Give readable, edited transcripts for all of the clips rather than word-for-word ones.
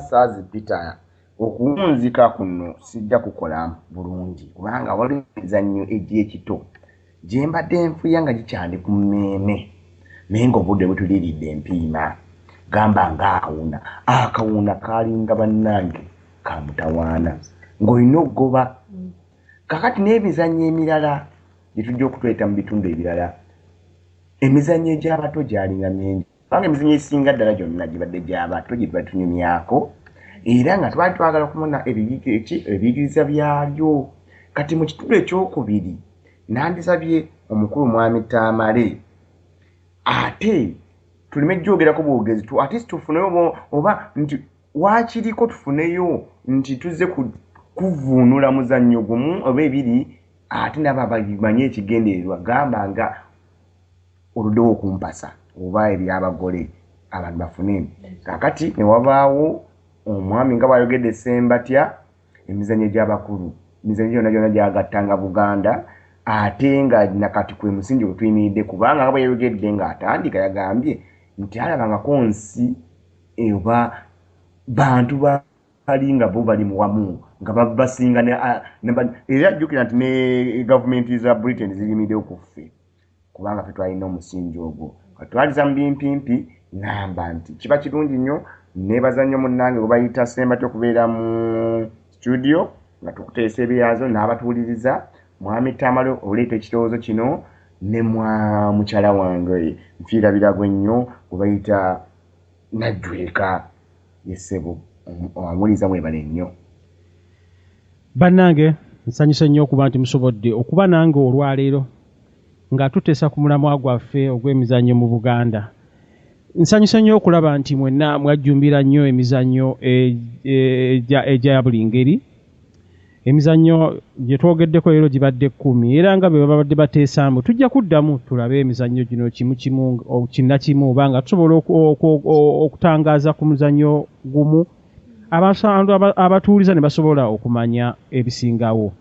saazi Peter okuwunzika kuno sijja kukola bulungi kubanga waliwo emizannyo egy'ekito gye mbadde nfuya nga gikyali ku mmeeme naye ng'obudde butuliiridde empiima gamba akawuna kaalinga bannange ka mutawaana ng'olina okugoba kakati n'emizannyo emirala gye tujja okutweta mu bitundu ebirala emizannyo egy'abato gyalinga mingi kubanga emizannyo esinga ddala gyonna gibadde gy'abato gye batunyumyako era nga twali twagala okumona ebiyigiriza byabyo kati mu kitundu ekyokubiri nandisabye omukulu mwami Tamale ate tulime jjogerako bwogezi ate tufuneyo oba nti wakiriko tufuneyo nti tuzze kuvuunula muzannyo gumu oba ebiri ate nabo bamanye ekigendererwa gamba nga oluddewo okumpasa oba ebyabagole abantu bafune kakati ne wabaawo omwami nga bwayogedde Ssembatya emizannyo egy'abakulu emizannyo gyonna gyonna gyagattanga Buganda ate nga nakati kwe musingi gwe tuyimiridde kubanga nga bwe yayogedde ng'atandika yagambye nti alabangako nsi oba bantu bali nga bo bali muwamu nga basinga era jjukira nti ne gavumenti za Britain ziyimiriddewo ku ffe kubanga ffe twalina omusingi ogwo twaliza mu bimpimpi ngamba nti kiba kirungi nnyo neebaza nnyo munnange gwe bayita Ssembatya okubeera mu studio nga tukuteesa ebyazo n'abatuwuliriza mwami Tamale oleeta ekirowoozo kino ne mukyala wange nfiirabiragwe nnyo gwe bayita Najjweka Yessebo amuliza mwebale nnyo bannange nsanyuse nnyo okuba nti musobodde okuba nange olwaleero nga tuteesa ku mulamwa gwaffe ogw'emizannyo mu Buganda. Nsanyuse nnyo okulaba nti mwenna mwajjumbira nnyo emizannyo egya buli ngeri. Emizannyo gye twogeddeko leero gibadde 10 era nga bwe babadde bateesambu tujja kuddamu tulabe emizannyo gino kimu kinnakimu oba nga tusobola okutangaaza ku muzannyo gumu abatuwuliza ne basobola okumanya ebisingawo.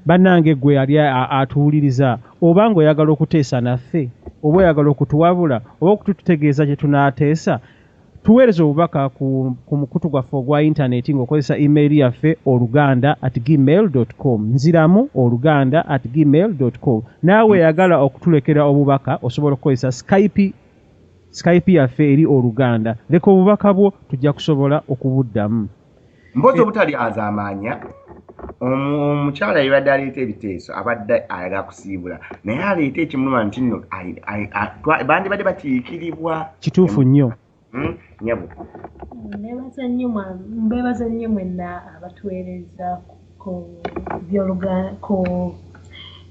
Bannange gwe yali atuwuliriza oba ng'oyagala okuteesa naffe oba oyagala okutuwabula oba okututegeeza gye tunaateesa tuweereze obubaka ku mukutu gwaffe ogwa intaneti ng'okozesa email yaffe oluganda@gmail.com nziramu oluganda@gmail.com naawe yagala okutulekera obubaka osobola okukozesa skype yaffe eri oluganda leka obubaka bwo tujja kusobola okubuddamu mbozi obutali azamanya omukyala yabadde aleeta ebiteeso abadde ayagala kusiibula naye aleeta ekimuluma nti nno bandibadde bakiikiribwa kituufu nnyo nyabo mbeebaza nnyo mwenna abatuweereza ku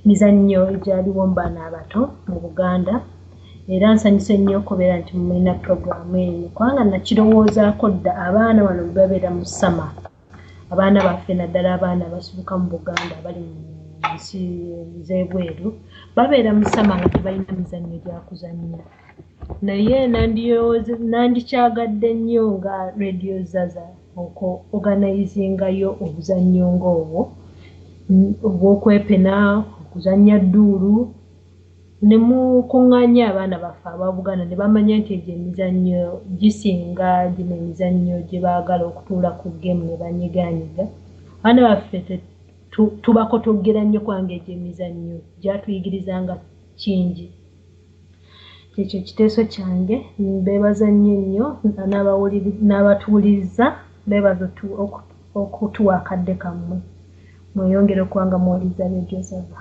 mizannyo egyaliwo mu baana abato mu Buganda era nsanyuse nnyo okubeera nti mulina puroguramu eyo kubanga nakirowoozaako dda abaana wano babeera mu sama abaana baffe naddala abaana abasibuka mu Buganda bali mu nsi z'ebweru babeera mu sama nga tebalina mizannyo gyakuzannya naye nandikyagadde nnyo nga Radio Zaza organizingayo obuzannyo ng'obwo obw'okwepena okuzannya dduulu ne mukuŋŋaanya abaana baffe aba Buganda ne bamanya nti egyo emizannyo gisinga gino emizannyo gye baagala okutuula ku ggemu ne banyigaanyiga abaana baffe tubakotoggera nnyo kubanga egyo emizannyo gyatuyigirizanga kingi ekyo kiteeso kyange mbeebaza nnyo n'abatuwuliriza beebaza okutuwa akadde kammwe mweyongere okubanga muwuliriza Radio Zaza.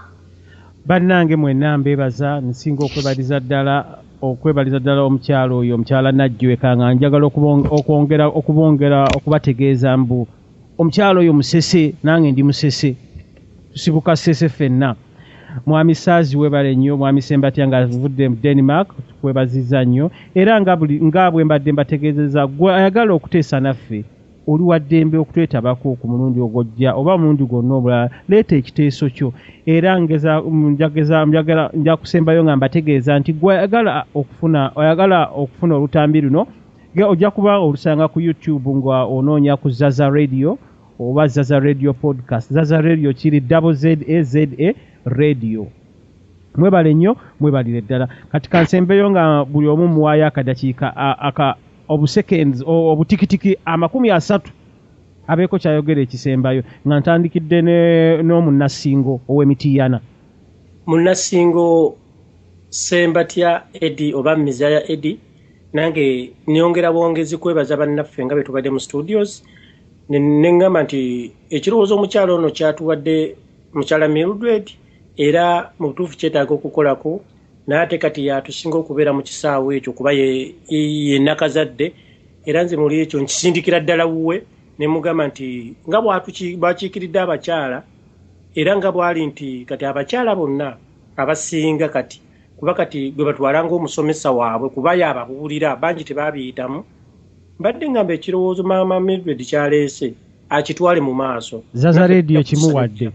Bannange mwenna mbeebaza nsinga okwebaliza ddala omukyalo oyo omukyala Najjweka nga njagala okubongera okubategeeza mbu omukyalo oyo musese nange ndi musese tusibuka sese ffenna mwami Saazi webale nnyo mwami Ssembatya nga avudde mu Denmark tukwebaziza nnyo era nga bwe mbadde mbategeezeza gwe ayagala okuteesa naffe oli wa ddembe okutwetabako ku mulundi ogwojja oba mulundi gwonna obulala leeta ekiteeso kyo era nja kusembayo nga mbategeeza nti gwe oyagala okufuna olutambi luno ojja kuba olusanga ku YouTube nga onoonya ku Zaza Radio oba Zaza Radio Podcast. Zaza Radio kiri ZZA Radio. Mwebale nnyo mwebalire ddala kati kansembeyo nga buli omu muwaayo akadakiika obuseconds obutikitiki 30 abeeko kyayogera ekisembayo nga ntandikidde n'omunnasingo ow'emitiyana. Munnasingo Sembatya Eddie oba Mizaya Eddie, nange nyongera bwongezi kwebaza bannaffe nga bwe tubadde mu studios neŋŋamba nti ekirowoozo omukyalo ono kyatuwadde mukyala Mildred era mu butuufu kyetaaga okukolako n'ate kati yatusinga okubeera mu kisaawe ekyo kuba ye nakazadde era nze muli ekyo nkisindikira ddala wuwe ne mugamba nti nga bwakiikiridde abakyala era nga bwali nti kati abakyala bonna abasinga kati kuba kati gwe batwala ng'omusomesa waabwe kuba yababuulira bangi tebaabiyitamu. Mbadde ngamba ekirowoozo maama Mildred kyaleese akitwale mu maaso. Zaza Radio kimuwadde.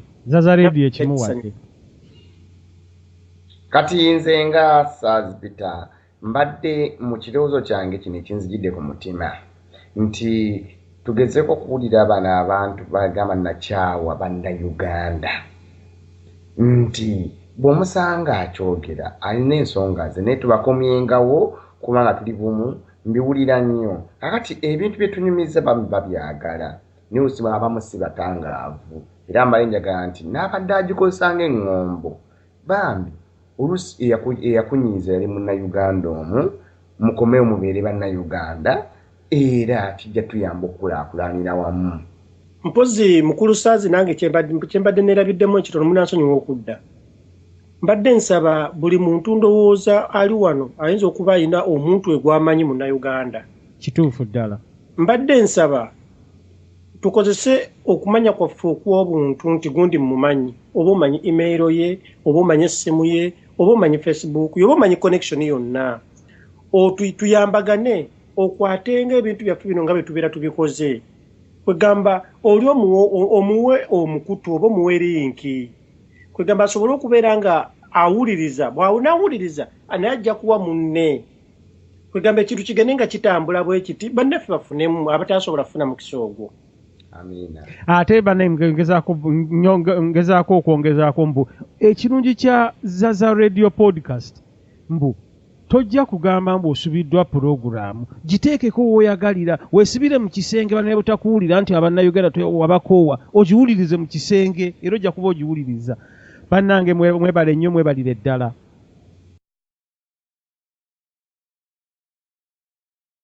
Kati nze nga Sazbita mbadde mu kirowoozo kyange kino ekinzijidde ku mutima nti tugezeko okuwulira bano abantu bagamba nakyawa bannayuganda nti bw'omusanga akyogera alina ensonga ze naye tubakomyengawo kubanga tuli bumu mbiwulira nnyo. Kakati ebintu bye tunyumiza babyagala naye osiba abamu si batangaavu era mbale njagala nti n'abadde agikozesa ng'eŋŋombo bambi oluusi eyakunyiiza yali munnayuganda omu mukomewo mubeere bannayuganda era kijja tuyamba okukulaakulanira wamu. Mpozi mukulu Saazi nange kyembadde neerabiddemu ekitono munansonyiwa okudda. Mbadde nsaba buli muntu ndowooza ali wano ayinza okuba alina omuntu egwamanyi munnayuganda. Kituufu ddala. Mbadde nsaba tukozese okumanya kwaffe okw'obuntu nti gundi mmumanyi oba omanyi email ye oba omanyi essimu ye oba omanyi Facebook ye oba omanyi connection yonna tuyambagane okwatenga ebintu byaffe bino nga bwe tubeera tubikoze kwegamba oli omuwe omukutu oba omuwe linki kwegamba asobole okubeera nga awuliriza bw'awuliriza naye ajja kuwa munne kwegamba ekintu kigende nga kitambula bwe kiti bannaffe bafunemu abatasobola kufuna mukisa ogwo. Ate bane ngezaako okwongezaako mbu ekirungi kya Zaza Radio Podcast mbu tojja kugamba mbu osubiddwa puroguramu giteekeko w'oyagalira weesibire mu kisenge banaye butakuwulira nti abannayuganda wabakoowa ogiwulirize mu kisenge era ojja kuba ogiwuliriza. Bannange mwebale nnyo mwebalire ddala.